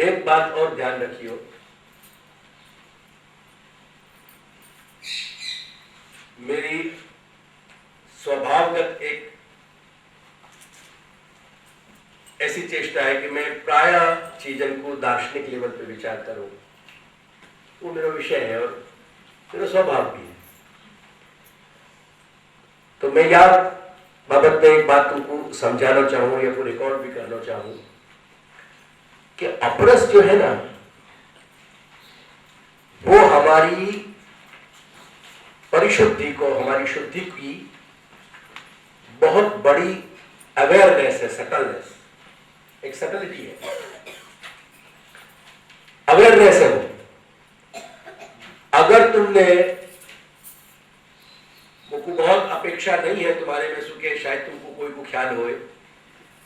एक बात और ध्यान रखियो, मेरी स्वभावगत एक ऐसी चेष्टा है कि मैं प्राय चीजन को दार्शनिक लेवल पे विचार करूं। वो मेरा विषय है और मेरा स्वभाव भी है। तो मैं यार बाबत में एक बात तुमको समझाना चाहूं या को रिकॉर्ड भी करना चाहूं कि अपरस जो है ना, वो हमारी परिशुद्धि को, हमारी शुद्धि की बहुत बड़ी अवेयरनेस है, सटलनेस, एक सटलिटी है, अवेयरनेस है वो। अगर तुमने, मुझको बहुत अपेक्षा नहीं है तुम्हारे में सुके, शायद तुमको कोई को ख्याल होए,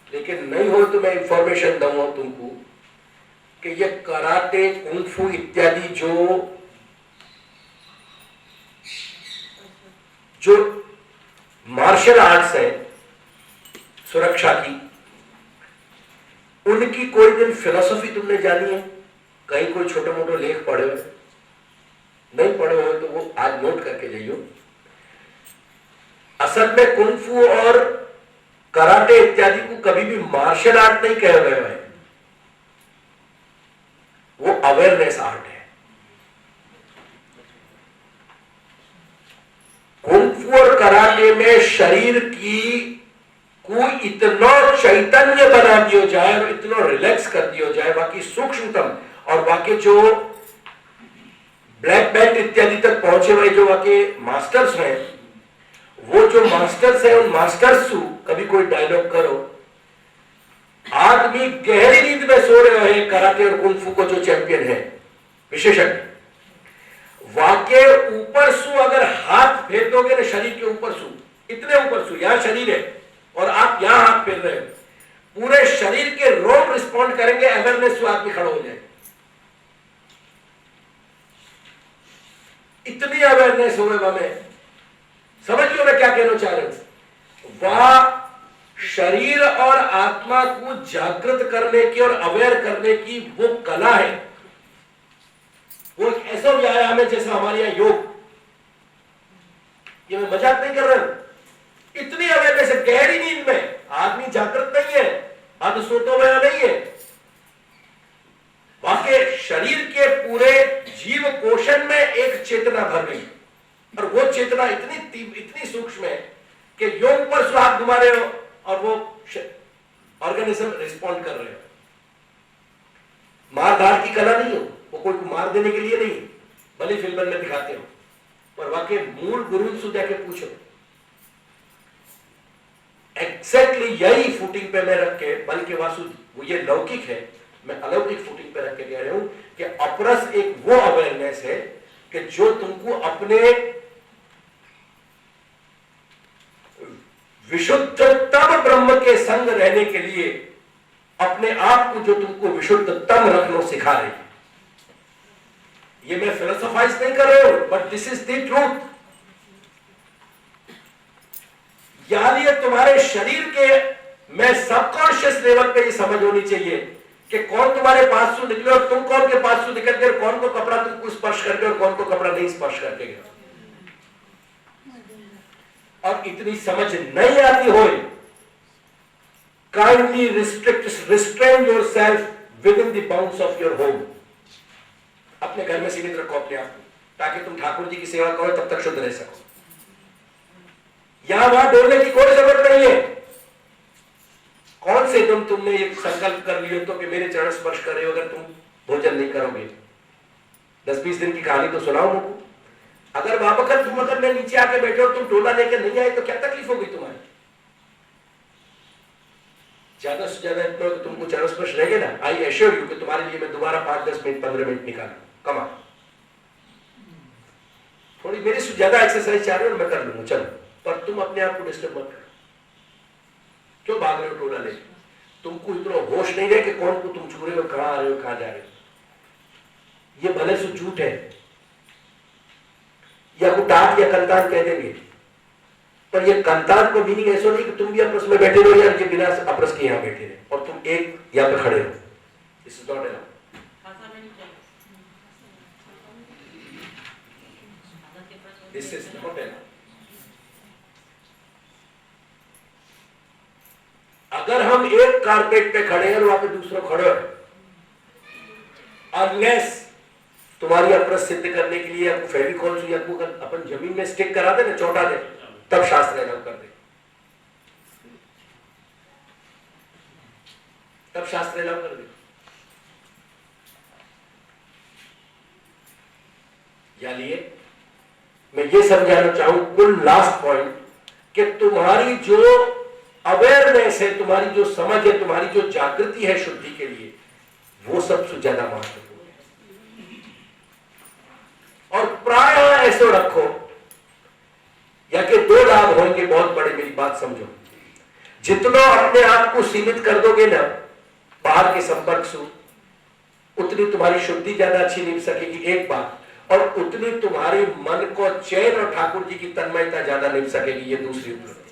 लेकिन नहीं हो तो मैं इंफॉर्मेशन दूंगा तुमको कि ये कराटे, कुंफू इत्यादि जो मार्शल आर्ट्स है सुरक्षा की, उनकी कोई दिन फिलॉसफी तुमने जानी है? कहीं कोई छोटे मोटे लेख पढ़े हो? नहीं पढ़े हो तो वो आज नोट करके जाइयो। असल में कुंफू और कराटे इत्यादि को कभी भी मार्शल आर्ट नहीं कहा गया है, वो अवेयरनेस आर्ट है। कुंफू और कराटे में शरीर को इतना चैतन्य बना दिया जाए और इतना रिलैक्स कर दिया जाए, बाकी सूक्ष्मतम और बाकी जो ब्लैक बेल्ट इत्यादि तक पहुंचे हुए जो बाकी मास्टर्स हैं, वो जो मास्टर्स है, उन मास्टर्स को कभी कोई डायलॉग करो, आदमी गहरी नींद में सो रहे हैं कराटे और कुंफू को जो चैंपियन है, विशेषज्ञ, वाके ऊपर सु अगर हाथ फेर दोगे ना, शरीर के ऊपर सु, इतने ऊपर सु, यहां शरीर है और आप यहां हाथ फेर रहे हो, पूरे शरीर के रोम रिस्पॉन्ड करेंगे, अवेयरनेस से आदमी खड़ा हो जाए। इतनी अवेयरनेस हो गई हमें, समझिए मैं क्या कहना चाह रहा हूं। वह शरीर और आत्मा को जागृत करने की और अवेयर करने की वो कला है, वो एक ऐसा व्यायाम है जैसा हमारे यहां योग। ये मैं मजाक नहीं कर रहा हूं, इतनी अवेयरनेस है। गहरी नींद में आदमी जागृत नहीं है, आदमी सोता हुआ नहीं है, वाकई शरीर के पूरे जीव कोशन में एक चेतना भर गई, और वो चेतना इतनी सूक्ष्म है कि योग पर सु हाथ घुमा रहे हो और वो ऑर्गेनिज्म रिस्पॉन्ड कर रहे हो। मारधार की कला नहीं हो, वो कोई को मार देने के लिए नहीं, भले फिल्म में दिखाते हो, पर वाकई मूल गुरु से जाके पूछो। एग्जैक्टली यही फुटिंग पे मैं रख के, बल्कि वासु वो ये लौकिक है, मैं अलौकिक फुटिंग पे रख के कह रहा हूं कि अपरस एक वो अवेयरनेस है कि जो तुमको अपने विशुद्धतम ब्रह्म के संग रहने के लिए अपने आप को जो तुमको विशुद्धतम रखना सिखा रही है। ये मैं फिलोसोफाइज नहीं कर रहा हूं, but this is the truth. यानी तुम्हारे शरीर के में सबकॉन्शियस लेवल पे ये समझ होनी चाहिए कि कौन तुम्हारे पास से निकले और तुम कौन के पास से निकल गए, कौन को कपड़ा तुमको स्पर्श करके और कौन को कपड़ा नहीं स्पर्श करके गया। और इतनी समझ नहीं आती हो, kindly restrain yourself with in the bounds of your home. अपने घर में सीमित रखो अपने आप को, ताकि तुम ठाकुर जी की सेवा करो, तब तक शुद्ध रह सको। यहां वहां डोलने की कोई जरूरत नहीं है। कौन से तुमने ये संकल्प कर लियो तो कि मेरे चरण स्पर्श कर रहे हो, अगर तुम भोजन नहीं करोगे। 10-20 दिन की कहानी तो सुनाओ मुझको। अगर बाबकर तुम अगर मैं नीचे आके बैठे हो, तुम टोला लेकर नहीं आए तो क्या तकलीफ होगी तुम्हारी? ज्यादा से ज्यादा इतना तुमको चरण स्पर्श रहेगा ना, आई एश्योर यू कि तुम्हारे लिए मैं दोबारा 5-10 मिनट 15 मिनट निकालू, कमा थोड़ी मेरे से ज्यादा एक्सरसाइज चाह रहे हो, मैं कर लूंगा, चलो, पर तुम अपने आप को डिस्टर्ब मत करो। क्यों भाग रहे हो टोला ले? तुमको इतना होश नहीं रहे कि कौन को तुम छू रहे हो, कहां आ रहे हो, कहां जा रहे हो। ये भले से झूठ है, या को डांट या कंतान कह देंगे, पर ये कंतान को मीनिंग ऐसा नहीं कि तुम भी आपस में बैठे रहो या बिना अपरस के यहां बैठे रहे और तुम एक यहां पे खड़े रहो। This is not allowed. This is not enough. अगर हम एक कारपेट पे खड़े हैं और वहां पे दूसरा खड़े हैं, अनलेस तुम्हारी अपरस सिद्ध करने के लिए आपको फेविकॉल से आपको अपन जमीन में स्टिक करा दे ना, चौंटा दे, तब शास्त्र अलाउ कर दे, तब शास्त्र अलाउ कर दे। यानी मैं ये समझाना चाहूं कुल लास्ट पॉइंट कि तुम्हारी जो अवेयरनेस है, तुम्हारी जो समझ है, तुम्हारी जो जागृति है शुद्धि के लिए, वो सबसे ज्यादा महत्वपूर्ण है। और प्राय ऐसे रखो या कि दो लाभ होंगे बहुत बड़े, मेरी बात समझो। जितना अपने आप को सीमित कर दोगे ना बाहर के संपर्क से, उतनी तुम्हारी शुद्धि ज्यादा अच्छी निभ सकेगी, एक बात, और उतनी तुम्हारे मन को चैन और ठाकुर जी की तन्मयता ज्यादा निभ सकेगी, ये दूसरी उपलब्धि।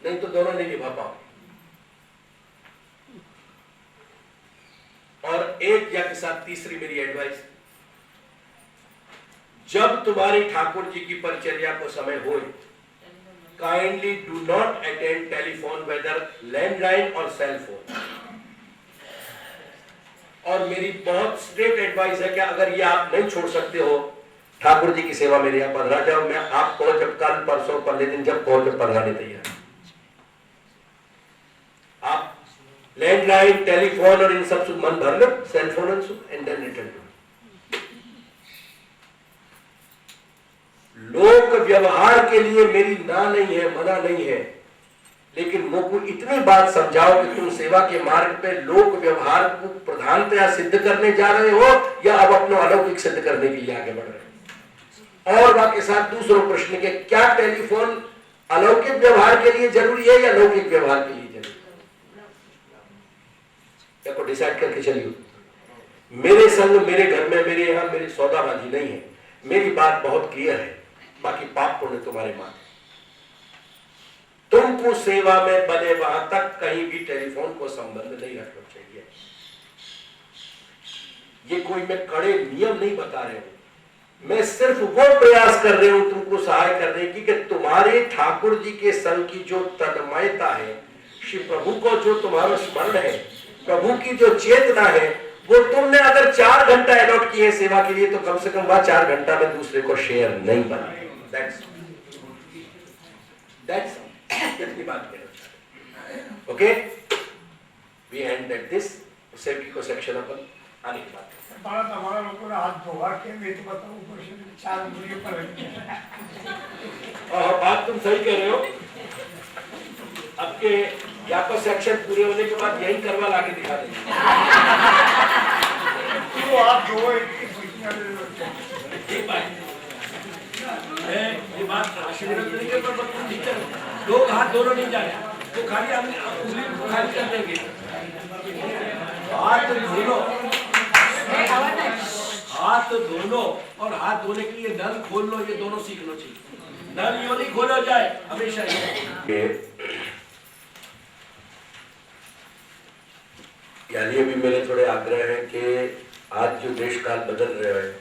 नहीं तो दोनों नहीं निभा पाओ। और एक या के साथ तीसरी मेरी एडवाइस, जब तुम्हारी ठाकुर जी की परिचर्या को समय हो, kindly do not attend telephone, whether landline और सेल फोन। और मेरी बहुत स्ट्रिक्ट एडवाइस है कि अगर ये आप नहीं छोड़ सकते हो, ठाकुर जी की सेवा मेरे यहां पधरा जाओ, मैं आपको जब कल परसों पहले दिन जब कहो जब पधराने तैयार। आप लैंडलाइन, टेलीफोन और इन सब से मन भर लो, cell phone and then return to. लोक व्यवहार के लिए मेरी ना नहीं है, मना नहीं है, लेकिन मुझको इतनी बात समझाओ कि तुम सेवा के मार्ग पे लोक व्यवहार को प्रधानतया सिद्ध करने जा रहे हो या अब अपना अलौकिक सिद्ध करने के लिए आगे बढ़ रहे हो। और बाकी साथ दूसरों प्रश्न के, क्या टेलीफोन अलौकिक व्यवहार के लिए जरूरी है या लौकिक व्यवहार के लिए जरूरी है? को डिसाइड करके चलिए। मेरे संग, मेरे घर में, मेरे यहां मेरी सौदाबाजी नहीं है, मेरी बात बहुत क्लियर है, बाकी पाप पुण्य तुम्हारे मां। तुमको सेवा में बने वहां तक कहीं भी टेलीफोन को संबंध नहीं रखना चाहिए। ये कोई मैं कड़े नियम नहीं बता रहे हूं, मैं सिर्फ वो प्रयास कर रही हूं तुमको सहाय करने की कि तुम्हारे ठाकुर जी के संग की जो तन्मयता है, श्री प्रभु को जो तुम्हारा स्मरण है, प्रभु की जो चेतना है, वो तुमने अगर 4 घंटा अलॉट किए सेवा के लिए, तो कम से कम वह 4 घंटा में दूसरे को शेयर नहीं बनाए। That's कितनी बात करें। Okay, we end at this. Safety को सेक्शन अपन आने की बात करते हैं। हमारा लोगों ने हाथ धोवा के, मैं तो बताऊं ऊपर से 4 उंगलियों पर बात तुम सही कह रहे हो। आपके यहाँ पर सेक्शन पूरे होने के बाद यही करवा ला के दिखा देंगे। तो आप दो ये बात लोग हाथ दोनों नहीं जा रहे, तो खाली उंगली खाली कर देंगे। हाथ दोनों, हाथ दोनों, और हाथ धोने के लिए नल खोल लो, ये दोनों सीख लो चाहिए। नल यो नहीं खोला जाए हमेशा। यानी अभी मेरे थोड़े आग्रह है कि आज जो देश काल बदल रहे हैं,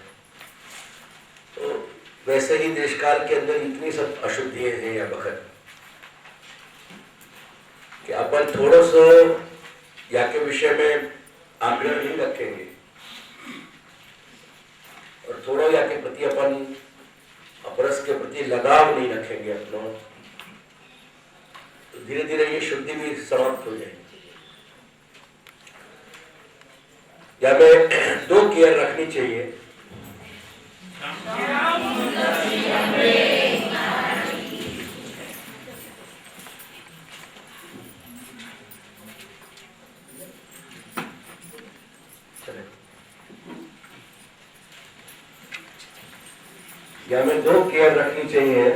तो वैसे ही देश काल के अंदर इतनी सब अशुद्धियां हैं या बखत कि अपन थोड़ा सा या के विषय में आग्रह नहीं रखेंगे और थोड़ा या के प्रति अपन अपरस के प्रति लगाव नहीं रखेंगे अपनों, तो धीरे धीरे ये शुद्धि भी समाप्त हो जाएगी। या में 2 केयर रखनी चाहिए। या में 2 केयर रखनी चाहिए।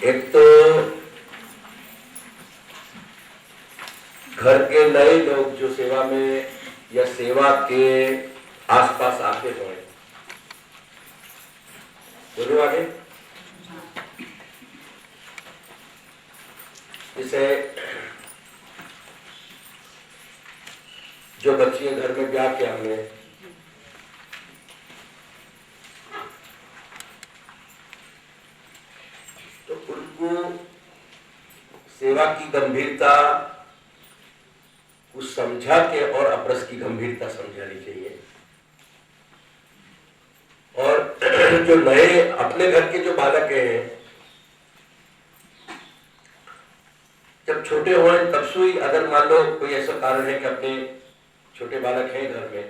एक तो घर के नए लोग जो सेवा में या सेवा के आसपास आते हुए, बोलो आगे, जैसे जो बच्चियां घर में ब्याह के आने, तो उनको सेवा की गंभीरता को समझा के और अपरस की गंभीरता समझानी चाहिए। और जो नए अपने घर के जो बालक हैं, जब छोटे हुए तब से ही, अगर मान लो कोई ऐसा कारण है कि अपने छोटे बालक हैं घर में,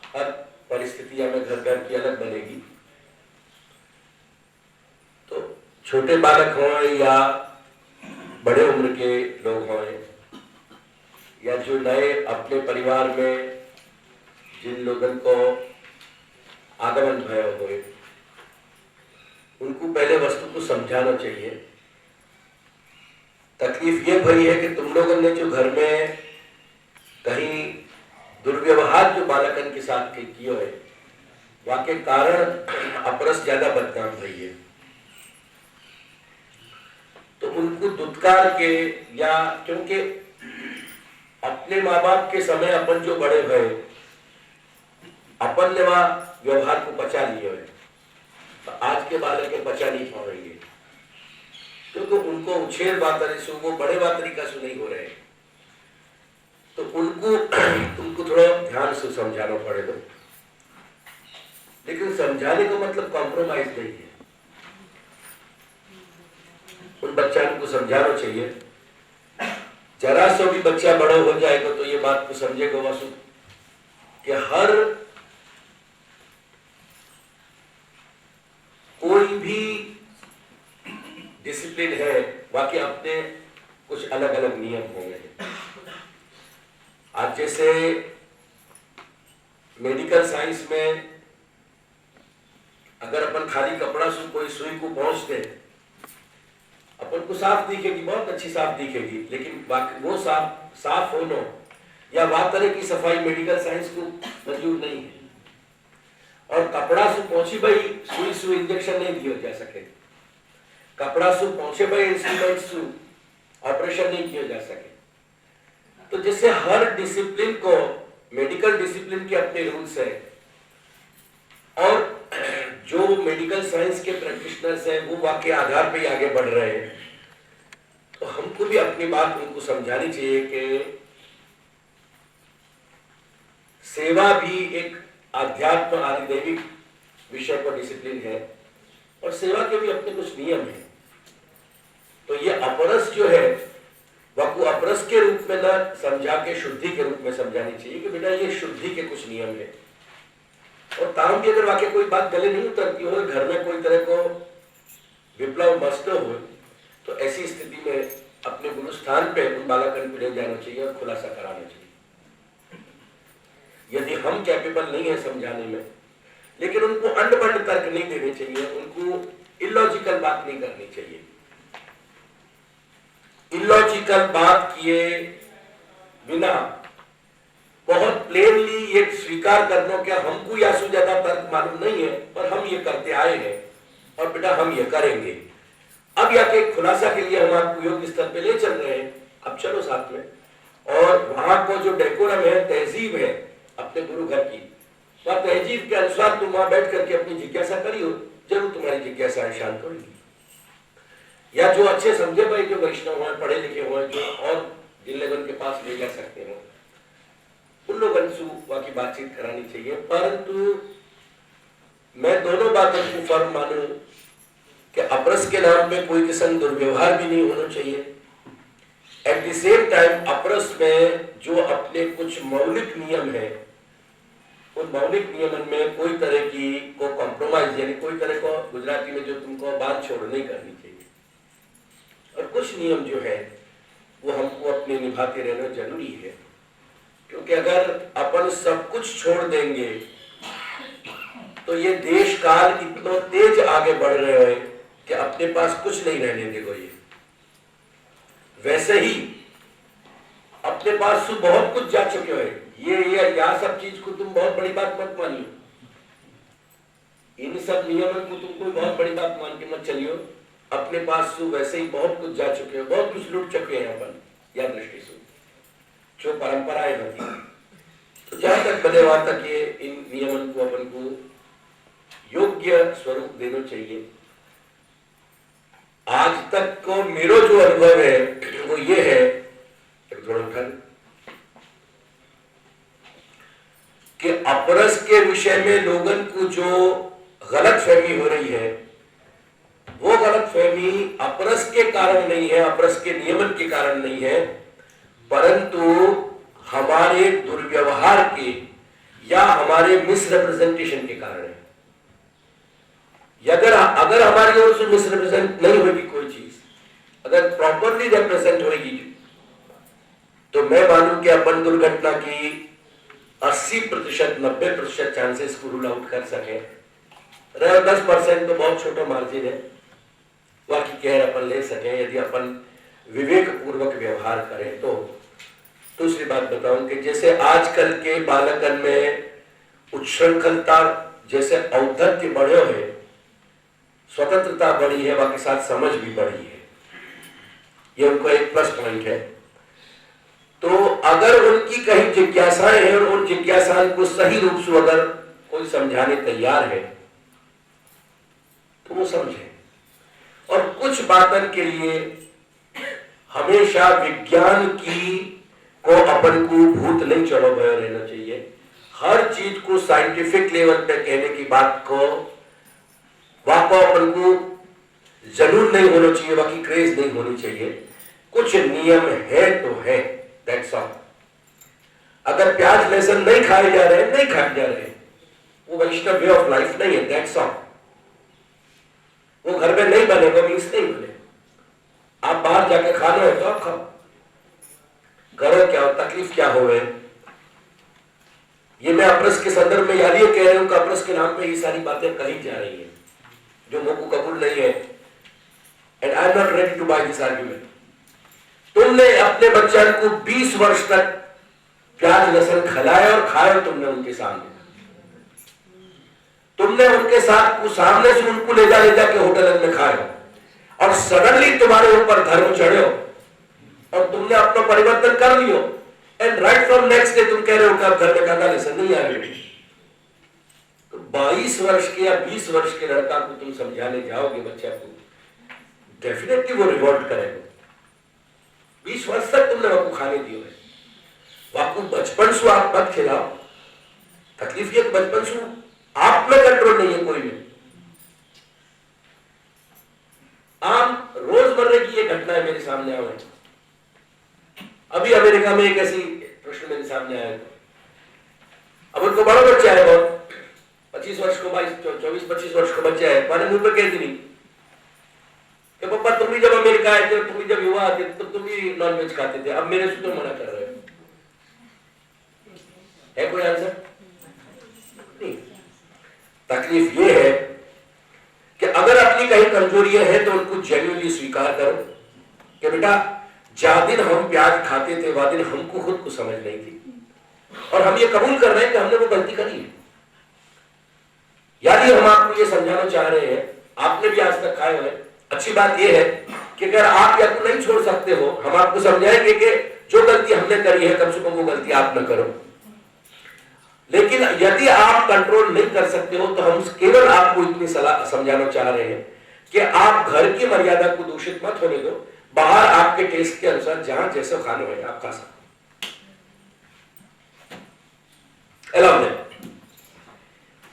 हर परिस्थितियां में घर की अलग बनेगी, तो छोटे बालक हों या बड़े उम्र के लोग हों, या जो नए अपने परिवार में जिन लोगों को आगमन भय हो, उनको पहले वस्तु को समझाना चाहिए। तकलीफ ये भई है कि तुम लोगों ने जो घर में कहीं दुर्व्यवहार जो बालकन के साथ किए है, वाके कारण अपरस ज्यादा बदनाम भई है। तो उनको दुत्कार के, या क्योंकि अपने माँ बाप के समय अपन जो बड़े भय, अपन ने वह व्यवहार को बचा लिए है, तो आज के बालक के बचा नहीं पा रही है, क्योंकि उनको उछेर बातरी से वो बड़े बातरी का नहीं हो रहे, तो उनको थोड़ा ध्यान से समझाना पड़ेगा। लेकिन समझाने का मतलब कॉम्प्रोमाइज नहीं है, उन बच्चों को समझाना चाहिए। जरा सा भी बच्चा बड़ा हो जाएगा तो ये बात को समझेगा वासु कि हर कोई भी डिसिप्लिन है, बाकी अपने कुछ अलग अलग नियम होंगे। आज जैसे मेडिकल साइंस में अगर अपन खाली कपड़ा से कोई सुई को पहुंच दे, अपन को साफ दिखेगी, बहुत अच्छी साफ दिखेगी, लेकिन बाकी वो साफ होना या वह तरह की सफाई मेडिकल साइंस को मंजूर नहीं है। और कपड़ा से पहुंची भाई सुई इंजेक्शन नहीं दिया जा सके, कपड़ा से पहुंचे भाई इंस्ट्रूमेंट से ऑपरेशन नहीं किया जा सके। तो जैसे हर डिसिप्लिन को, मेडिकल डिसिप्लिन के अपने रूल्स है, और जो मेडिकल साइंस के प्रैक्टिशनर्स हैं वो वाकई आधार पे ही आगे बढ़ रहे हैं, तो हमको भी अपनी बात उनको समझानी चाहिए कि सेवा भी एक आध्यात्म आदिदैविक विषय पर डिसिप्लिन है, और सेवा के भी अपने कुछ नियम हैं। तो ये अपरस जो है वह को अपरस के रूप में ना समझा के शुद्धि के रूप में समझानी चाहिए कि बेटा ये शुद्धि के कुछ नियम है। और ताम की अगर वाकई कोई बात गले नहीं उतरती हो, घर में कोई तरह को विप्लव मस्त हो, तो ऐसी स्थिति में अपने गुरु स्थान पे उन बालकन को ले जाना चाहिए और खुलासा कराना चाहिए। यदि हम कैपेबल नहीं है समझाने में, लेकिन उनको अंड-बंड तर्क नहीं देने चाहिए, उनको इलॉजिकल बात नहीं करनी चाहिए। इलॉजिकल बात किए बिना बहुत प्लेनली ये स्वीकार करना कि हमको या से ज्यादा तर्क मालूम नहीं है, पर हम ये करते आए हैं और बेटा हम ये करेंगे। अब या के खुलासा के लिए हम आपको योग स्तर पे ले चल रहे हैं, अब चलो साथ में। और वहां को जो डेकोरम है, तहजीब है अपने गुरु घर की, वह तहजीब के अनुसार तुम वहां बैठ करके अपनी जिज्ञासा करियो, जरूर तुम्हारी जिज्ञासा शांत होगी। या जो अच्छे समझे भाई, जो वैष्णव हुए, पढ़े लिखे हुए, जो और जिन लोगों के पास ले जा सकते हो, उन लोगों से की बातचीत करानी चाहिए। परंतु मैं दोनों बातों को फर्म मानूं कि अपरस के नाम पे कोई किस्म दुर्व्यवहार भी नहीं होना चाहिए। एट द सेम टाइम अपरस में जो अपने कुछ मौलिक नियम है, उन मौलिक नियमन में कोई तरह की को कॉम्प्रोमाइज, यानी कोई तरह को गुजराती में जो तुमको बात छोड़ नहीं करनी चाहिए। और कुछ नियम जो है वो हमको अपने निभाते रहना जरूरी है, क्योंकि अगर अपन सब कुछ छोड़ देंगे तो ये देश काल इतना तेज आगे बढ़ रहे हैं कि अपने पास कुछ नहीं रहने देगा। ये वैसे ही अपने पास से बहुत कुछ जा चुके हैं, ये या सब चीज को तुम बहुत बड़ी बात मत मानियो, इन सब नियमों को तुम कोई बहुत बड़ी बात मान के मत चलियो। अपने पास से वैसे ही बहुत कुछ जा चुके हैं, बहुत कुछ लूट चुके हैं अपन या दृष्टि से। जो परंपराएं होती हैं। तो जहां तक बने वहां तक ये इन नियमन को अपन को योग्य स्वरूप देना चाहिए। आज तक को मेरा जो अनुभव है वो ये है कि अपरस के विषय में लोगन को जो गलत फहमी हो रही है, वो गलत फहमी अपरस के कारण नहीं है, अपरस के नियमन के कारण नहीं है, परंतु हमारे दुर्व्यवहार के या हमारे मिसरिप्रेजेंटेशन के कारण है। अगर हमारी ओर से मिसरिप्रेजेंट नहीं होगी कोई चीज, अगर प्रॉपरली रिप्रेजेंट होगी, तो मैं मानूं कि अपन दुर्घटना की 80% 90% चांसेस को रूल आउट कर सके। 10% तो बहुत छोटा मार्जिन है, बाकी केयर अपन ले सके यदि अपन विवेक पूर्वक व्यवहार करें। तो दूसरी बात बताऊं कि जैसे आजकल के बालकन में उच्छृंखलता, जैसे औद्धत्य बढ़े हुए, स्वतंत्रता बढ़ी है, बाकी साथ समझ भी बढ़ी है, ये उनका एक प्लस पॉइंट है। तो अगर उनकी कहीं जिज्ञासाएं हैं और उन जिज्ञासाओं को सही रूप से अगर कोई समझाने तैयार है तो वो समझे। और कुछ बातन के लिए हमेशा विज्ञान की को अपन को भूत नहीं चढ़ो भय रहना चाहिए। हर चीज को साइंटिफिक लेवल पे कहने की बात को वाको अपन को जरूर नहीं होना चाहिए, बाकी क्रेज नहीं होनी चाहिए। कुछ नियम है तो है, दैट्स ऑल। अगर प्याज लहसुन नहीं खाए जा रहे, नहीं खाए जा रहे, वो वैष्णव वे ऑफ लाइफ नहीं है, दैट्स ऑल। वो घर में नहीं बनेगा मीन्स नहीं बने। आप बाहर जाके खाना है तो आप खाओ, करो क्या हो, तकलीफ क्या हो। ये मैं अपरस के संदर्भ में याद कह रहा हूं कि अपरस के नाम पे ये सारी बातें कही जा रही है जो मुझको कबूल नहीं है, and I am not ready to buy this argument. तुमने अपने बच्चा को 20 वर्ष तक प्याज लहसुन खिलाया और खाया तुमने उनके सामने, तुमने उनके साथ सामने से उनको ले जाके होटल में खाया, और सडनली तुम्हारे ऊपर धर्म चढ़े और तुमने अपना परिवर्तन कर लियो, and right from next day तुम कह रहे हो कि आप घर में काका लहसुन नहीं आ रहे। तो 22 वर्ष के या 20 वर्ष के लड़का को तुम समझाने जाओगे बच्चा को, डेफिनेटली वो रिवॉर्ड करेगा। 20 वर्ष तक तुमने वाकू खाने दिए है, वाकू बचपन से आप मत खिलाओ। तकलीफ ये बचपन से आप में कंट्रोल नहीं है कोई भी। आम रोजमर्रा की ये घटनाएं मेरे सामने आ गई। अभी अमेरिका में एक ऐसी प्रश्न मेरे सामने आया था। अब उनको बड़ा बच्चा है, बहुत 25 वर्ष को 24-25 वर्ष का बच्चा है। मैंने मुंह पे कह दी नहीं कि पापा तुम भी जब अमेरिका आए थे, तुम भी जब युवा आते तो तुम भी नॉनवेज खाते थे, अब मेरे से तो मना कर रहे हो। है कोई आंसर? नहीं। तकलीफ ये है कि अगर अपनी कहीं कमजोरियां हैं तो उनको जेन्युइनली स्वीकार करो कि बेटा जा दिन हम प्याज खाते थे वह दिन हमको खुद को समझ नहीं थी, और हम ये कबूल कर रहे हैं कि हमने वो गलती करी है। यदि हम आपको ये समझाना चाह रहे हैं, आपने भी आज तक खाए हुए, अच्छी बात यह है कि अगर आप या तो नहीं छोड़ सकते हो, हम आपको समझाएंगे कि जो गलती हमने करी है कम से कम वो गलती आप न करो। लेकिन यदि आप कंट्रोल नहीं कर सकते हो तो हम केवल आपको इतनी सलाह समझाना चाह रहे हैं कि आप घर की मर्यादा को दूषित मत होने दो, बाहर आपके टेस्ट के अनुसार जहां जैसा खाना है आप खा सकते।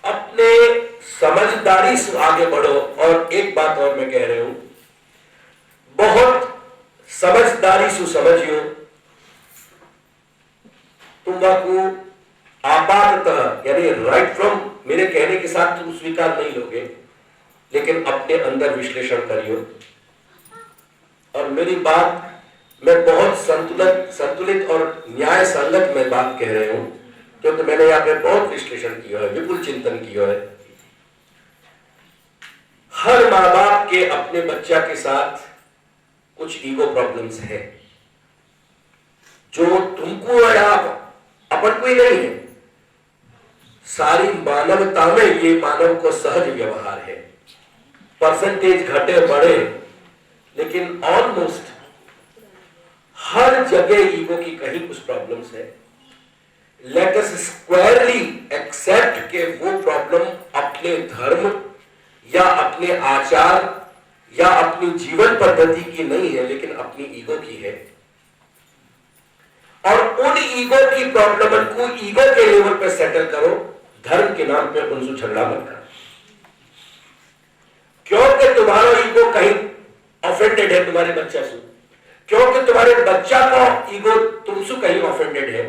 अपने समझदारी से आगे बढ़ो। और एक बात और मैं कह रहा हूं, बहुत समझदारी से समझियो। तुम को आपातः यानी राइट फ्रॉम मेरे कहने के साथ तुम स्वीकार नहीं लोगे, लेकिन अपने अंदर विश्लेषण करियो। और मेरी बात मैं बहुत संतुलित और न्याय संगत में बात कह रहे हूं, क्योंकि मैंने यहाँ पे बहुत विश्लेषण किया है, विपुल चिंतन किया है। हर माँ बाप के अपने बच्चा के साथ कुछ ईगो प्रॉब्लम्स है जो तुमको या अपन को ही नहीं है, सारी मानवता में ये मानव को सहज व्यवहार है। परसेंटेज घटे बढ़े, लेकिन ऑलमोस्ट हर जगह ईगो की कहीं कुछ प्रॉब्लम्स है। लेट अस स्क्वायरली एक्सेप्ट के वो प्रॉब्लम अपने धर्म या अपने आचार या अपनी जीवन पद्धति की नहीं है, लेकिन अपनी ईगो की है। और उन ईगो की प्रॉब्लम को ईगो के लेवल पे सेटल करो, धर्म के नाम पे उनसे झगड़ा मत करो। क्योंकि तुम्हारा ईगो कहीं ऑफेंडेड है तुम्हारे बच्चा से, क्योंकि तुम्हारे बच्चा का ईगो तुमसे कहीं ऑफेंडेड है,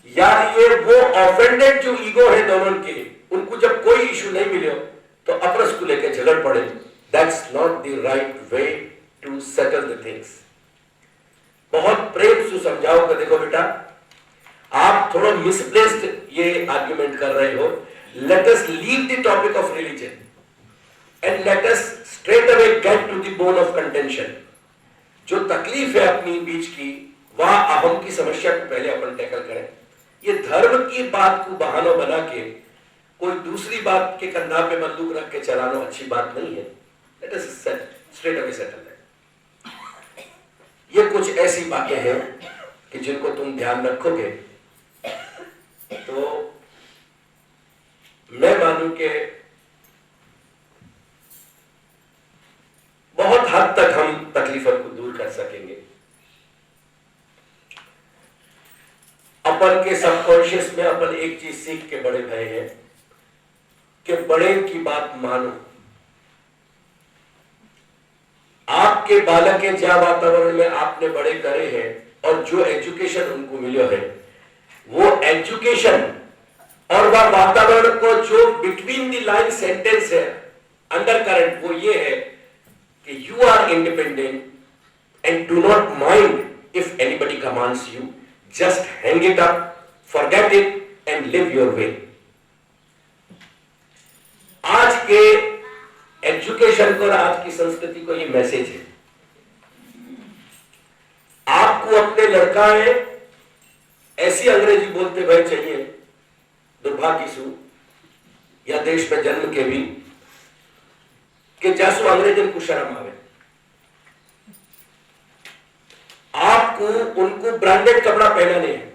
या ये वो ऑफेंडेड जो ईगो है दोनों के, उनको जब कोई इशू नहीं मिले तो अपरस को लेकर झगड़ पड़े। That's not the right way to settle the things. बहुत प्रेम से समझाओ कि देखो बेटा, आप थोड़ा मिसप्लेस्ड ये आर्ग्यूमेंट कर रहे हो। Let us leave the topic of religion and let us straight away get to the bone of contention. जो तकलीफ है अपनी बीच की, वहां अहम की समस्या को पहले अपन टैकल करें। ये धर्म की बात को बहाना बना के कोई दूसरी बात के कंधा पे बंदूक रख के चलाना अच्छी बात नहीं है। Late us straight away settle that. ये कुछ ऐसी बातें हैं कि जिनको तुम ध्यान रखोगे तो मैं मानूं कि बहुत हद तक हम तकलीफों को दूर कर सकेंगे। अपन के सबकॉन्शियस में अपन एक चीज सीख के बड़े भय हैं कि बड़े की बात मानो। आपके बालक के ज्या वातावरण में आपने बड़े करे हैं और जो एजुकेशन उनको मिला है, वो एजुकेशन और वह वातावरण को जो बिटवीन द लाइन सेंटेंस है, अंडर करंट, वो ये है कि you are independent and do not mind if anybody commands you, just hang it up, forget it and live your way. आज के एजुकेशन को और आज की संस्कृति को ये मैसेज है। आपको अपने लड़का है ऐसी अंग्रेजी बोलते भाई चाहिए, दुर्भाग्य सु या देश में जन्म के भी, कि जैसो अंग्रेजन को शर्म आवे। आपको उनको ब्रांडेड कपड़ा पहनाने हैं,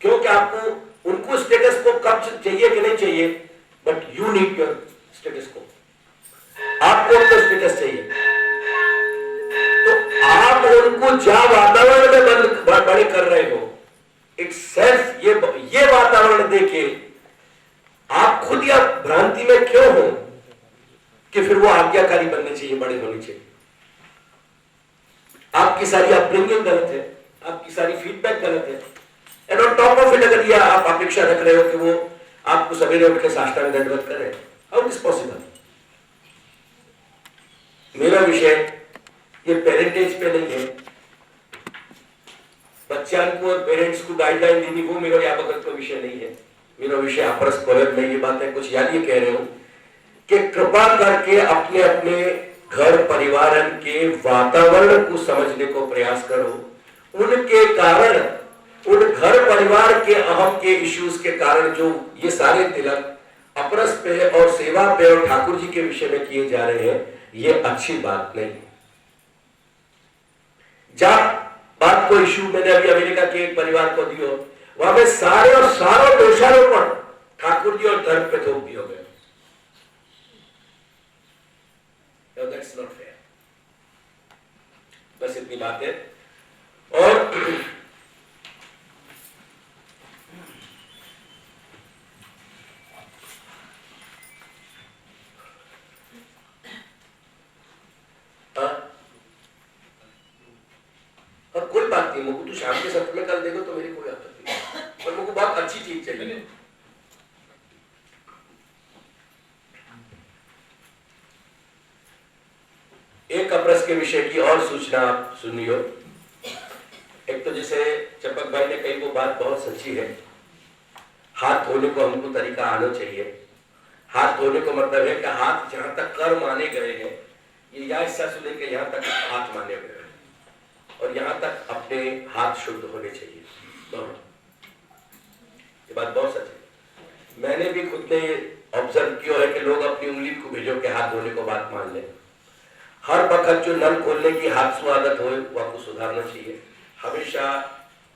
क्योंकि आपको उनको स्टेटस को कब चाहिए कि नहीं चाहिए, but you need your status को, आपको उनको स्टेटस चाहिए। तो आप उनको जहां वातावरण में बड़े कर रहे हो, इट्स सेल्फ ये वातावरण देखे आप खुद या भ्रांति में क्यों हो कि फिर वो आज्ञाकारी बनने चाहिए, बड़े होने चाहिए। आपकी सारी अपब्रिंगिंग गलत है, आपकी सारी फीडबैक गलत है, and on top of it अगर ये आप अपेक्षा रख रहे हो कि वो आपको सवेरे उठ के साष्टांग दंडवत करें, हाउ इज पॉसिबल। मेरा विषय ये पेरेंटेज पे नहीं है, बच्चा को और पेरेंट्स को गाइडलाइन देनी वो मेरा या बगल का विषय नहीं है। मेरा विषय आपस कॉलेज में ये बातें कुछ याद ये कह रहे हूं कि कृपा करके अपने अपने घर परिवार के वातावरण को समझने को प्रयास करो। उनके कारण, उन घर परिवार के अहम के इश्यूज के कारण जो ये सारे तिलक अपरस पे और सेवा पे और ठाकुर जी के विषय में किए जा रहे हैं, ये अच्छी बात नहीं। जब बात को इश्यू मैंने अभी अमेरिका के एक परिवार को दियो, वहां पे सारे और सारों दोषारोपण ठाकुर जी और धर्म पे थोप दिया गया। That's not fair। बस इतनी बात है। और कोई बात नहीं, मुझको तो शाम के सत्र में कल देखो तो मेरी कोई आपत्ति नहीं, पर मुझको बहुत अच्छी चीज चाहिए। एक अपरस के विषय की और सूचना आप सुनियो। एक तो जैसे चंपक भाई ने कही वो बात बहुत सच्ची है, हाथ धोने को हमको तरीका आना चाहिए। हाथ धोने को मतलब है कि हाथ जहां तक कर माने गए हैं, ये या हिस्सा से लेकर यहां तक हाथ माने गए हैं, और यहां तक अपने हाथ शुद्ध होने चाहिए। ये बात बहुत सच है। मैंने भी खुद ने ऑब्जर्व किया है कि लोग अपनी उंगली को भेजो के हाथ धोने को बात मान लें। हर वक्त जो नल खोलने की हादसों आदत हो वह को सुधारना चाहिए। हमेशा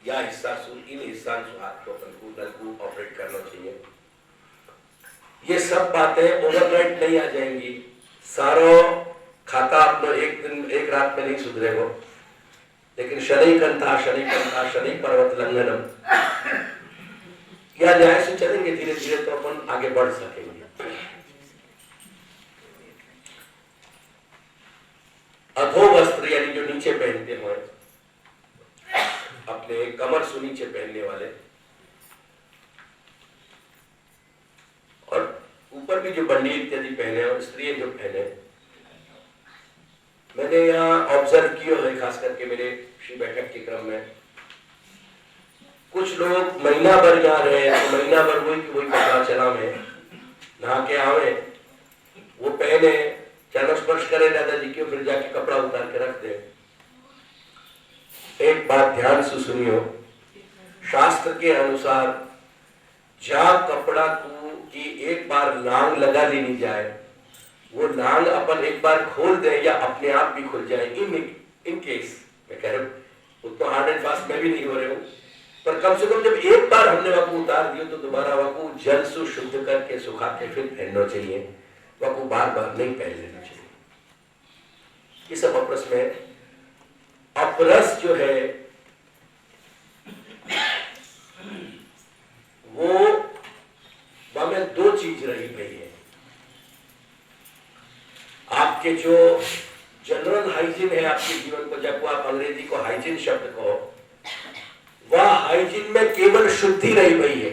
या हिस्सा इन हिस्सा हाथ को नल को ऑपरेट करना चाहिए। ये सब बातें ओवरनाइट नहीं आ जाएंगी। सारो खाता अपना एक दिन एक रात में नहीं सुधरेगा, लेकिन शनि कंथा शनि पर्वत लंघनम या न्याय से चलेंगे धीरे धीरे तो अपन आगे बढ़ सकेंगे। अधो वस्त्र यानी जो नीचे पहनते हुए अपने कमर से नीचे पहनने वाले और ऊपर भी जो बंडी इत्यादि पहने और स्त्री जो पहने, मैंने यहाँ ऑब्जर्व किया है खास करके मेरे श्री बैठक के क्रम में कुछ लोग महीना भर जा रहे हैं तो महीना भर वही कपड़ा चला में नहा के आवे वो पहने चरण स्पर्श करे दादाजी के फिर जाके कपड़ा उतार के रख दे। एक बात ध्यान से सुनियो, शास्त्र के अनुसार जहाँ कपड़ा की एक बार लांग लगा लेनी जाए वो लांग अपन एक बार खोल दे या अपने आप भी खुल जाए। इन केस मैं कह रहा हूँ उतना हार्ड एंड फास्ट मैं भी नहीं हो रहे हूँ, पर कम से कम जब एक बार हमने वकू उतार दिया तो दोबारा वकू जल से शुद्ध करके सुखा के फिर पहनना चाहिए। वकू बार बार नहीं पहन लेना चाहिए। ये सब अपरस में अपरस जो है वो में दो चीज रही गई है। आपके जो जनरल हाइजीन है आपके जीवन को, जब आप अंग्रेजी को हाइजीन शब्द कहो, वह हाइजीन में केवल शुद्धि रही गई है।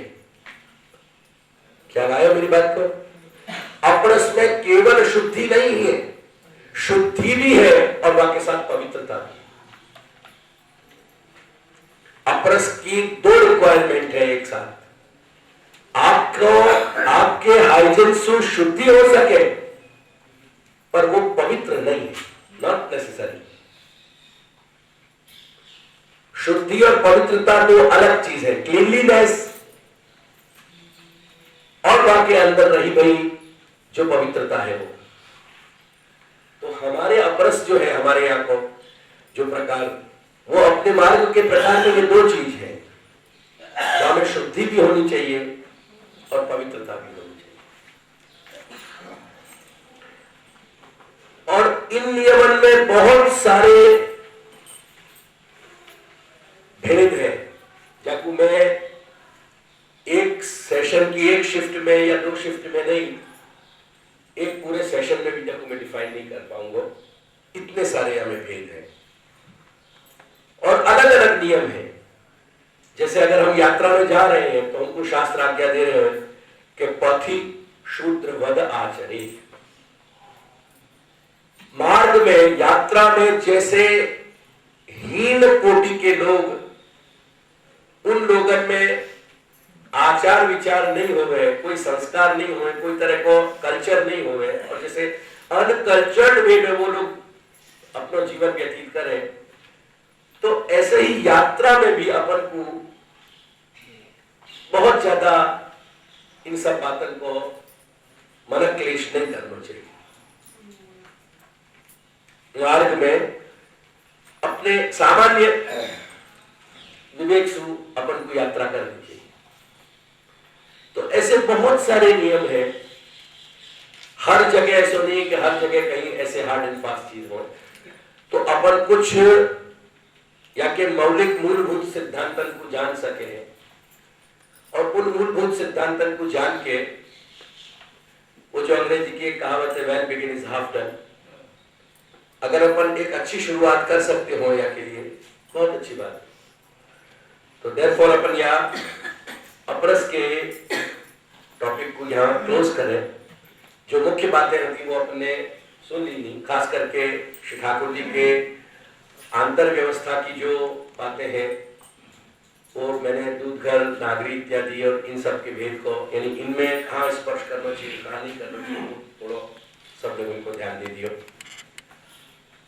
क्या आया मेरी बात को? अपरस में केवल शुद्धि नहीं है, शुद्धि भी है और वहां के साथ पवित्रता भी। अपरस की दो रिक्वायरमेंट है एक साथ। आपको आपके हाइजीन से शुद्धि हो सके पर वो पवित्र नहीं है, नॉट नेसेसरी। शुद्धि और पवित्रता दो अलग चीज है। क्लीनलीनेस और वहां के अंदर रही गई जो पवित्रता है वो। तो हमारे अपरस जो है हमारे यहाँ को जो प्रकार वो अपने मार्ग के प्रकार में ये दो चीज है। हमें शुद्धि भी होनी चाहिए और पवित्रता भी होनी चाहिए। और इन नियमन में बहुत सारे भेद है। जाकू मैं एक सेशन की एक शिफ्ट में या दो शिफ्ट में नहीं, एक पूरे सेशन में भी जाकू मैं डिफाइन नहीं कर पाऊंगा। इतने सारे हमें भेद है और अलग अलग नियम है। जैसे अगर हम यात्रा में जा रहे हैं तो हमको शास्त्र आज्ञा दे रहे हैं कि पथि शूद्र वध आचरे। मार्ग में यात्रा में जैसे हीन कोटि के लोग, उन लोगों में आचार विचार नहीं हो गए, कोई संस्कार नहीं हुए, कोई तरह को कल्चर नहीं हुए और जैसे अनकल्चर्ड वे में वो लोग अपना जीवन व्यतीत करें, तो ऐसे ही यात्रा में भी अपन को बहुत ज्यादा इन सब बातों को मन क्लेश नहीं करना चाहिए। मार्ग में अपने सामान्य विवेक से अपन को यात्रा करनी चाहिए। तो ऐसे बहुत सारे नियम हैं। हर जगह ऐसा नहीं कि हर जगह कहीं ऐसे हार्ड एंड फास्ट चीज हो। तो अपन कुछ या के मौलिक मूलभूत सिद्धांतों को जान सके और उन मूलभूत सिद्धांतों को जान के वो जो अंग्रेजी की कहावत है well begin is half done, अगर अपन एक अच्छी शुरुआत कर सकते हो या के लिए बहुत अच्छी बात है। तो देयरफॉर अपन यहाँ अपरस के टॉपिक को यहाँ क्लोज करें। जो मुख्य बातें होती वो अपने सुन ली, खास करके श्री ठाकुर जी के आंतर व्यवस्था की जो बातें हैं और मैंने दूध घर नागरी इत्यादि और इन सब के भेद को, यानी इनमें कहाँ स्पर्श करना चाहिए कहाँ नहीं करना चाहिए, थोड़ा सब लोगों को ध्यान दे दियो।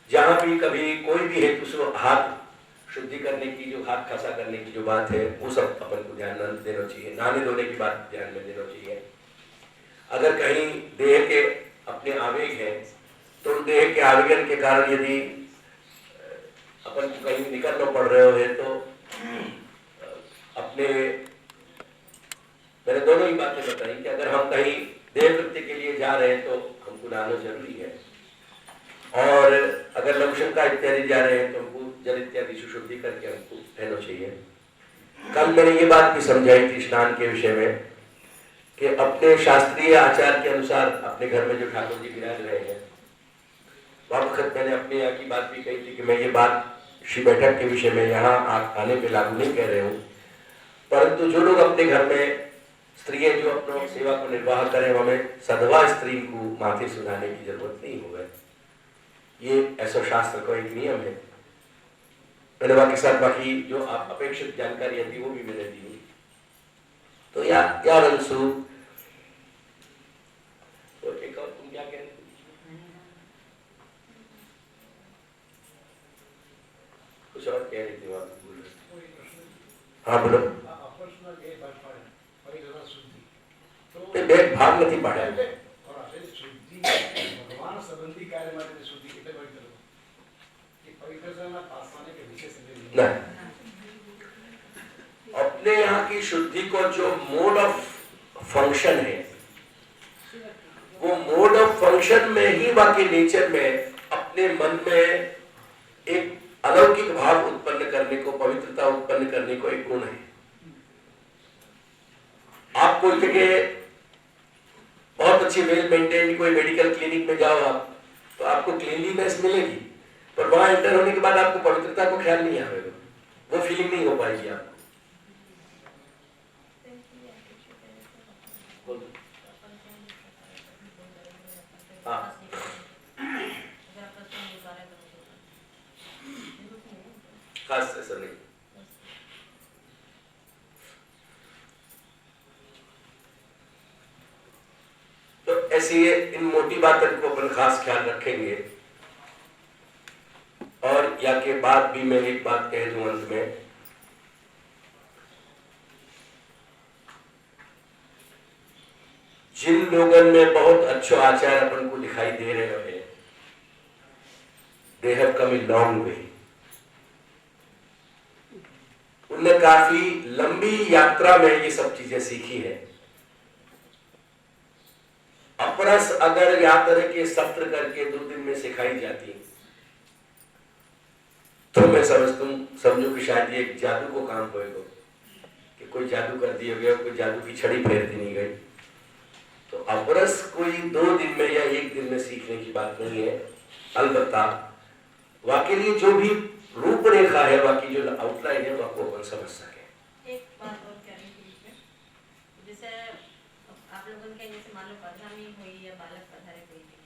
जहां भी कभी कोई भी हेतु से हाथ शुद्धि करने की, जो हाथ खसा करने की जो बात है वो सब अपन को ध्यान देना चाहिए। नहाने धोने की बात ध्यान में देना चाहिए। अगर कहीं देह के अपने आवेग है तो देह के आवेदन के कारण यदि अपन को कहीं निकलना पड़ रहे हो है तो अपने मैंने दोनों ही बातें बताई कि अगर हम कहीं देह कृत्य के लिए जा रहे हैं तो हमको नहाना जरूरी है, और अगर लघुशंका इत्यादि जा रहे हैं तो हमको जल इत्यादि सुशुद्धि करके हमको रहना चाहिए। कल मैंने ये बात भी समझाई थी स्नान के विषय में कि अपने शास्त्रीय आचार के अनुसार अपने घर में जो ठाकुर जी विराज रहे हैं, वक्त मैंने अपने यहाँ की बात भी कही थी कि मैं ये बात श्री बैठक के विषय में यहाँ आने पे लागू नहीं कह रहे हूँ, परंतु जो लोग अपने घर में स्त्रियां जो अपना सेवा को निर्वाह करें, हमें सधवा स्त्री को माथे सुनाने की जरूरत नहीं होगा। ये ऐसा शास्त्र का एक नियम है। मैंने बाकी साथ बाकी जो आप अपेक्षित जानकारी थी वो भी मैंने दी। तो यार अंशु, तो एक और तुम क्या कह रहे? कुछ और कह रही थी बात? हाँ बोलो। भेद भाव नहीं पाड़े अपने यहाँ की शुद्धि को जो मोड ऑफ फंक्शन है, वो मोड ऑफ फंक्शन में ही बाकी नेचर में अपने मन में एक अलौकिक भाव उत्पन्न करने को, पवित्रता उत्पन्न करने को एक गुण है। आप कोई जगह बहुत अच्छी वेल मेंटेन्ड कोई मेडिकल क्लिनिक में जाओ आप, तो आपको क्लीनलीनेस मिलेगी, पर वहां एंटर होने के बाद आपको पवित्रता को ख्याल नहीं आएगा, वो फीलिंग नहीं हो पाएगी आपको। हाँ खास ऐसा नहीं। तो ऐसी इन मोटी बातों को अपन खास ख्याल रखेंगे। और या के बाद भी मैं एक बात कह दूं अंत में, जिन लोगों में बहुत अच्छे आचार अपन को दिखाई दे रहे हैं, they have come in long way. उनने काफी लंबी यात्रा में ये सब चीजें सीखी है। अपरस अगर यात्रा के सत्र करके 2 दिन में सिखाई जाती तो मैं समझू कि शायद ये जादू को काम होएगा कि कोई जादू कर दिया गया, कोई जादू की छड़ी फेर दी नहीं गई। तो अपरस कोई 2 दिन में या 1 दिन में सीखने की बात नहीं है। अलबत्ता वाकई लिए जो भी रूपरेखा है, बाकी जो आउटलाइन है, वो आपको अपन समझ सके। एक बात और कह रही थी, जैसे आप लोगों के जैसे मान लो पधरामी हुई या बालक पधारे हुई थी,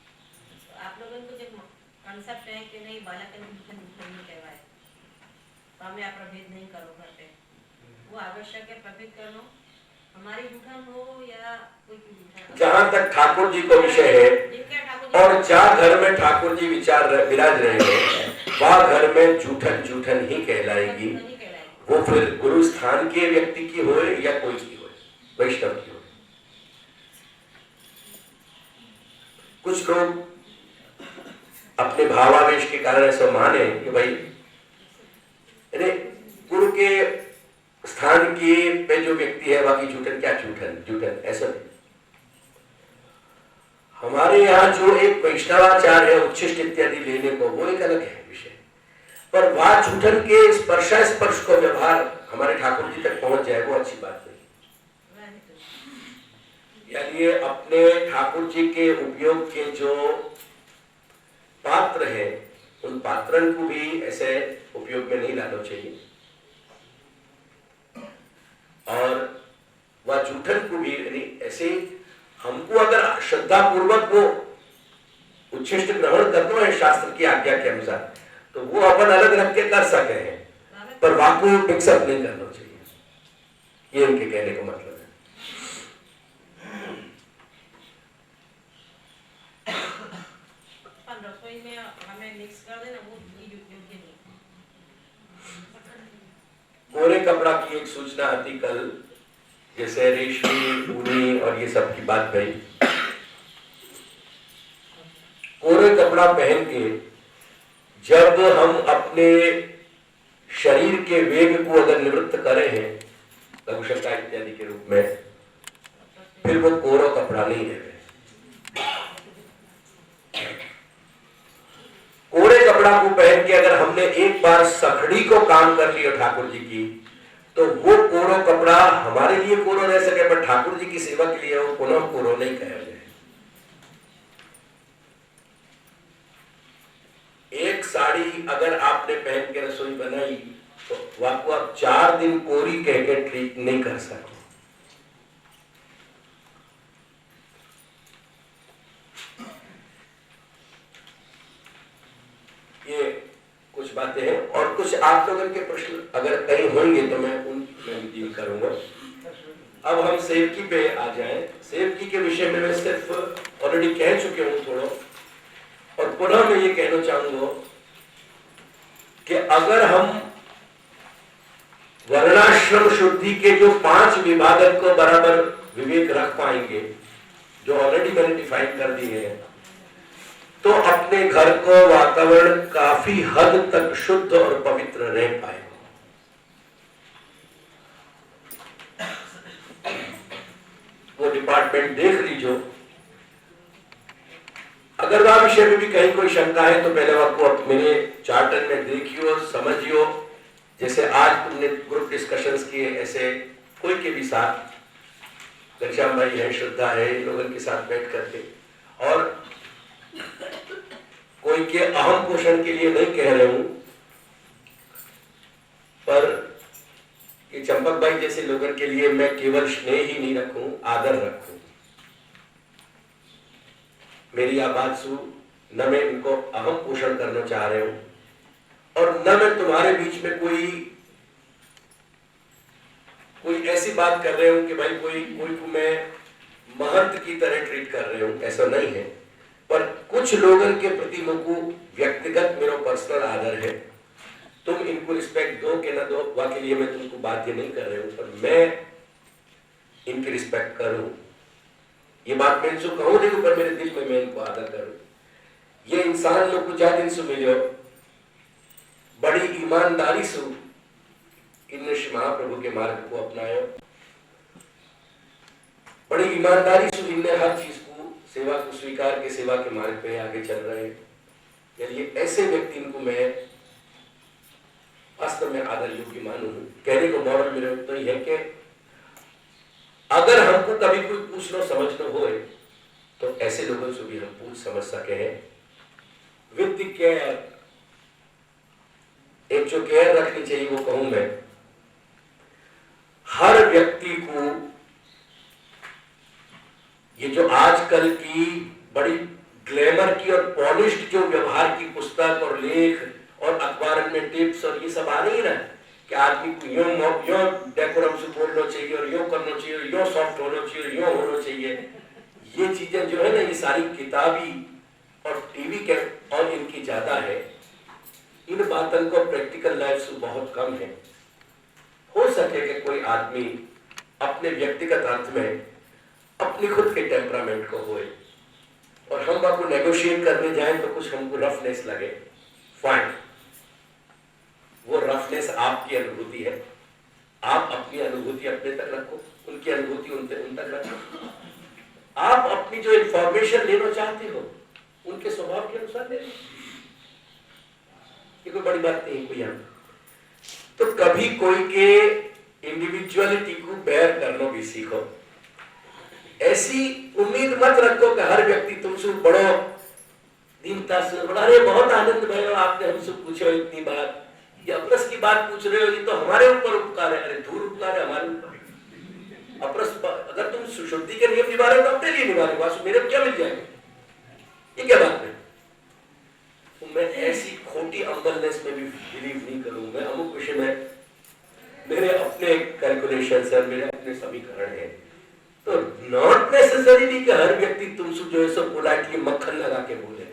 तो आप लोगों को जब कॉन्सेप्ट है कि नहीं बालक नहीं कहवाए, तो हमें आप प्रभेद नहीं करो करते, वो आवश्यक है प्रभेद करना, हमारी जूठन हो या कोई जूठन। जहाँ तक ठाकुर जी का विषय है, और जहाँ घर में ठाकुर जी विराज रहे हैं, वह घर में जूठन जूठन ही कहलाएगी। वो फिर गुरु स्थान के व्यक्ति की हो या कोई की हो, वैष्णव की हो। कुछ लोग अपने भावावेश के कारण ऐसा माने कि भाई अरे गुरु के स्थान के पे जो व्यक्ति है बाकी जूठन क्या जूठन ऐसा नहीं। हमारे यहाँ जो एक वैष्णवाचार है उच्छिष्ट इत्यादि लेने को, वो एक अलग है विषय, पर वह जूठन के स्पर्श को व्यवहार हमारे ठाकुर जी तक पहुंच जाए, वो अच्छी बात नहीं। यानी अपने ठाकुर जी के उपयोग के जो पात्र है, उन पात्रों को भी ऐसे उपयोग में नहीं लाना चाहिए, और वह जूठन को भी ऐसे हमको अगर श्रद्धा पूर्वक वो उच्छिष्ट ग्रहण करते हैं शास्त्र की आज्ञा के अनुसार, तो वो अपन अलग रख के कर सके हैं, पर वाकु मिक्सअप नहीं करना चाहिए। ये उनके कहने का मतलब है। रसोई में हमें मिक्स कर देना, वो योग्य नहीं। कोरे कपड़ा की एक सूचना आती कल, जैसे रेशमी ऊनी और ये सब की बात कही। कोरे कपड़ा कपड़ा पहन के जब हम अपने शरीर के वेग को अगर निवृत्त करे हैं लघुशंका इत्यादि के रूप में, फिर वो कोरा कपड़ा नहीं है। कोरे कपड़ा को पहन के अगर हमने एक बार सखड़ी को काम कर लिया ठाकुर जी की, तो वो कोरो कपड़ा हमारे लिए कोरो रह सके, पर ठाकुर जी की सेवा के लिए वो पुनः कोरो नहीं कहा जाए। एक साड़ी अगर आपने पहन के रसोई बनाई तो आपको आप 4 दिन कोरी कह के ट्रीट नहीं कर सकते। ये कुछ बातें हैं और कुछ आप लोगों के प्रश्न अगर कहीं होंगे तो मैं उनमें भी डील करूंगा। अब हम सेवकी पे आ जाएं। सेवकी के विषय में मैं सिर्फ ऑलरेडी कह चुके हूं थोड़ा, और पुनः मैं ये कहना चाहूंगा कि अगर हम वर्णाश्रम शुद्धि के जो 5 विभाजन को बराबर विवेक रख पाएंगे, जो ऑलरेडी मैंने डिफाइन कर दिए हैं, तो अपने घर को वातावरण काफी हद तक शुद्ध और पवित्र रह पाएगा। वो डिपार्टमेंट देख लीजिए। अगर वह विषय में भी कहीं कोई शंका है तो पहले आपको मेरे चार्टर में देखियो, समझियो। जैसे आज तुमने ग्रुप डिस्कशंस किए, ऐसे कोई के भी साथ घनश्याम भाई है, श्रद्धा है, इन लोगों के साथ बैठ करके, और कोई के अहम पोषण के लिए नहीं कह रहे हूं, पर ये चंपक भाई जैसे लोगों के लिए मैं केवल स्नेह ही नहीं रखूं, आदर रखूं। मेरी आवाज सु न मैं इनको अहम पोषण करना चाह रहे हूं, और न मैं तुम्हारे बीच में कोई ऐसी बात कर रहे हूं कि भाई कोई को मैं महंत की तरह ट्रीट कर रहे हूं, ऐसा नहीं है। पर कुछ लोगों के प्रति मुझको व्यक्तिगत मेरा पर्सनल आदर है। तुम इनको रिस्पेक्ट दो कि न दो, वाकई लिए मैं तुमको बाध्य नहीं कर रहा हूं, पर मैं इनकी रिस्पेक्ट करूं। ये बात मैं इनसे कहूं नहीं, पर मेरे दिल में मैं इनको आदर करूं। ये इंसान लोग को जा दिन से मिलो, बड़ी ईमानदारी से इनने श्री महाप्रभु के मार्ग को अपनाया, बड़ी ईमानदारी से इनने हर चीज को, सेवा को स्वीकार के सेवा के मार्ग पे आगे चल रहे हैं। यदि ऐसे व्यक्ति इनको मैं वास्तव में आदर योग्य मानूं। कहने को मॉरल मेरे उतना ही है कि अगर हमको कभी कोई पूछना समझना हो तो ऐसे लोगों से भी हम पूछ समझ सके हैं विद केयर। एक जो केयर रखनी चाहिए वो कहूं मैं, हर व्यक्ति को ये जो आजकल की बड़ी ग्लैमर की और पॉलिश्ड जो व्यवहार की पुस्तक और लेख और अखबार में टिप्स और ये सब आ रही है ना, कि आदमी को यो डेकोरम से बोलना चाहिए और यो करना चाहिए, यो सॉफ्ट होना चाहिए, यो होना चाहिए, ये चीजें जो है ना, ये सारी किताबी और टीवी के और इनकी ज्यादा है। इन बातों को प्रैक्टिकल लाइफ से बहुत कम है। हो सके कि कोई आदमी अपने व्यक्तिगत अर्थ में अपनी खुद के टेम्परामेंट को होए और हम आपको नेगोशिएट करने जाएं तो कुछ हमको रफनेस लगे, फाइन, वो रफनेस आपकी अनुभूति है। आप अपनी अनुभूति अपने तक रखो, उनकी अनुभूति उन तक रखो। आप अपनी जो इंफॉर्मेशन लेना चाहते हो उनके स्वभाव के अनुसार ले लो, ये कोई बड़ी बात नहीं कोई। यहाँ तो कभी कोई के इंडिविजुअलिटी को बेयर करना भी सीखो। ऐसी उम्मीद मत रखो कि हर व्यक्ति तुमसे बड़ो दीनता से बड़ा, अरे बहुत आनंद भयो आपने हमसे पूछो इतनी बात, ये अपरस की बात पूछ रहे हो, ये तो हमारे ऊपर उपकार है। अरे धूर उपकार है हमारे ऊपर। अपरस अगर तुम सुशुद्धि के नियम निभा रहे हो तो अपने लिए निभा रहे हो, मेरे को क्या मिल जाएगा, ये क्या बात है। तो मैं ऐसी खोटी अम्बलनेस में भी बिलीव नहीं करूं। मैं अमुक विषय में मेरे अपने कैलकुलेशन है, मेरे अपने समीकरण है, तो नॉट नेसेसरी कि हर व्यक्ति तुमसे जो है सब पोलाइटली मक्खन लगा के बोले।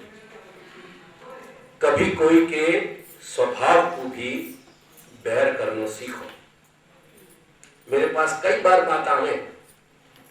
कभी कोई के स्वभाव को भी बेयर करना सीखो। मेरे पास कई बार बात आए